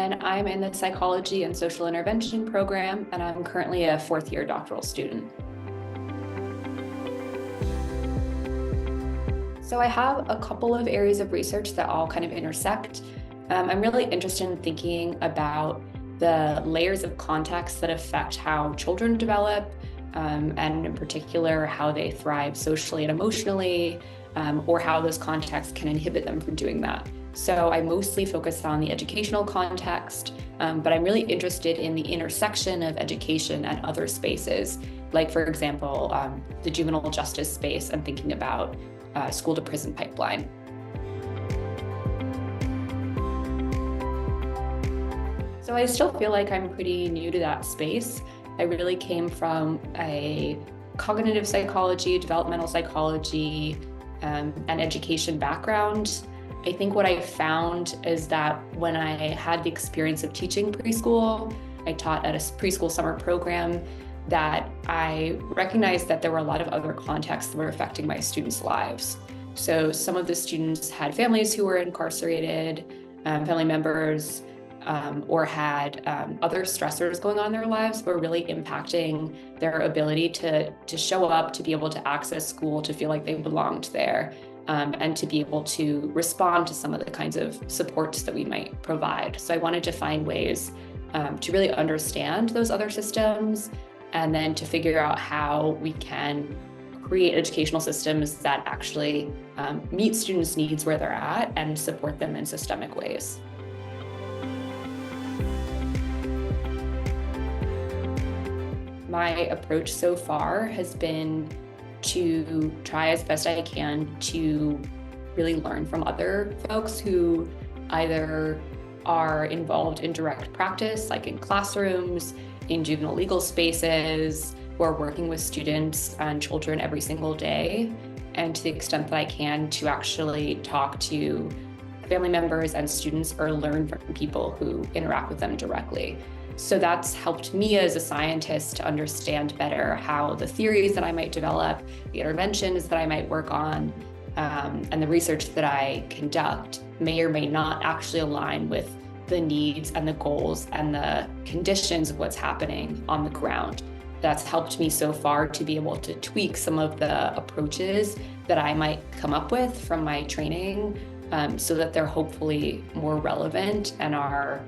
and I'm in the Psychology and Social Intervention program, and I'm currently a fourth-year doctoral student. So I have a couple of areas of research that all kind of intersect. I'm really interested in thinking about the layers of context that affect how children develop, and in particular, how they thrive socially and emotionally, or how those contexts can inhibit them from doing that. So I mostly focus on the educational context, but I'm really interested in the intersection of education and other spaces, like, for example, the juvenile justice space. I'm thinking about school to prison pipeline. So I still feel like I'm pretty new to that space. I really came from a cognitive psychology, developmental psychology, and education background. I think what I found is that when I had the experience of teaching preschool, I taught at a preschool summer program, that I recognized that there were a lot of other contexts that were affecting my students' lives. So some of the students had families who were incarcerated, family members, or had other stressors going on in their lives, were really impacting their ability to show up, to be able to access school, to feel like they belonged there, and to be able to respond to some of the kinds of supports that we might provide. So I wanted to find ways to really understand those other systems, and then to figure out how we can create educational systems that actually meet students' needs where they're at and support them in systemic ways. My approach so far has been to try as best I can to really learn from other folks who either are involved in direct practice, like in classrooms, in juvenile legal spaces, who are working with students and children every single day, and to the extent that I can, to actually talk to family members and students or learn from people who interact with them directly. So that's helped me as a scientist to understand better how the theories that I might develop, the interventions that I might work on, and the research that I conduct may or may not actually align with the needs and the goals and the conditions of what's happening on the ground. That's helped me so far to be able to tweak some of the approaches that I might come up with from my training, so that they're hopefully more relevant and are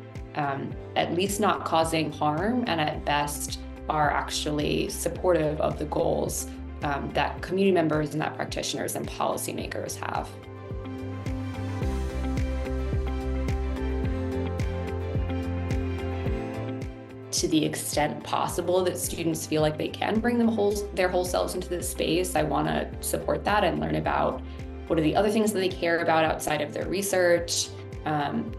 at least not causing harm, and at best are actually supportive of the goals that community members and that practitioners and policymakers have. To the extent possible that students feel like they can bring their whole selves into this space, I want to support that and learn about what are the other things that they care about outside of their research,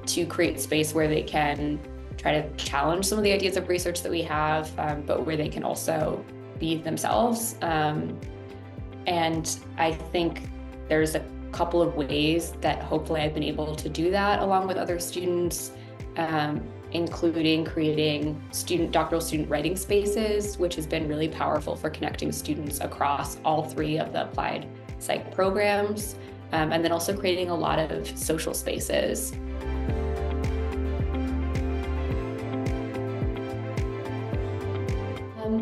to create space where they can try to challenge some of the ideas of research that we have, but where they can also be themselves. And I think there's a couple of ways that hopefully I've been able to do that along with other students, including creating doctoral student writing spaces, which has been really powerful for connecting students across all three of the applied psych programs, and then also creating a lot of social spaces.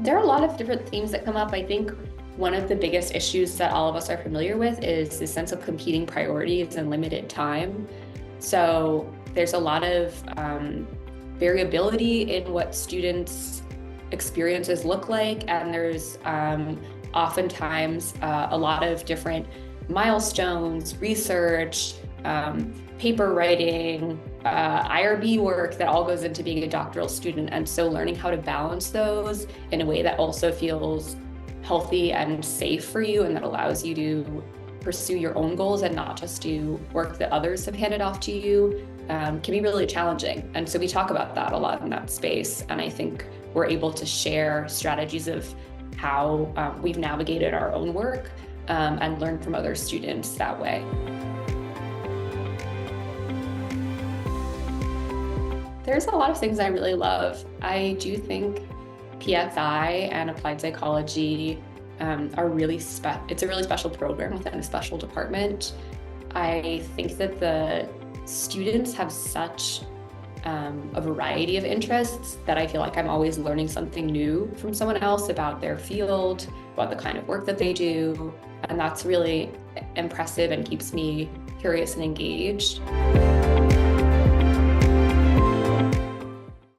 There are a lot of different themes that come up. I think one of the biggest issues that all of us are familiar with is the sense of competing priorities and limited time. So there's a lot of variability in what students' experiences look like, and there's oftentimes a lot of different milestones, research, paper writing, IRB work that all goes into being a doctoral student. And so learning how to balance those in a way that also feels healthy and safe for you, and that allows you to pursue your own goals and not just do work that others have handed off to you, can be really challenging. And so we talk about that a lot in that space. And I think we're able to share strategies of how we've navigated our own work, and learn from other students that way. There's a lot of things I really love. I do think PSI and applied psychology are really it's a really special program within a special department. I think that the students have such a variety of interests that I feel like I'm always learning something new from someone else about their field, about the kind of work that they do. And that's really impressive and keeps me curious and engaged.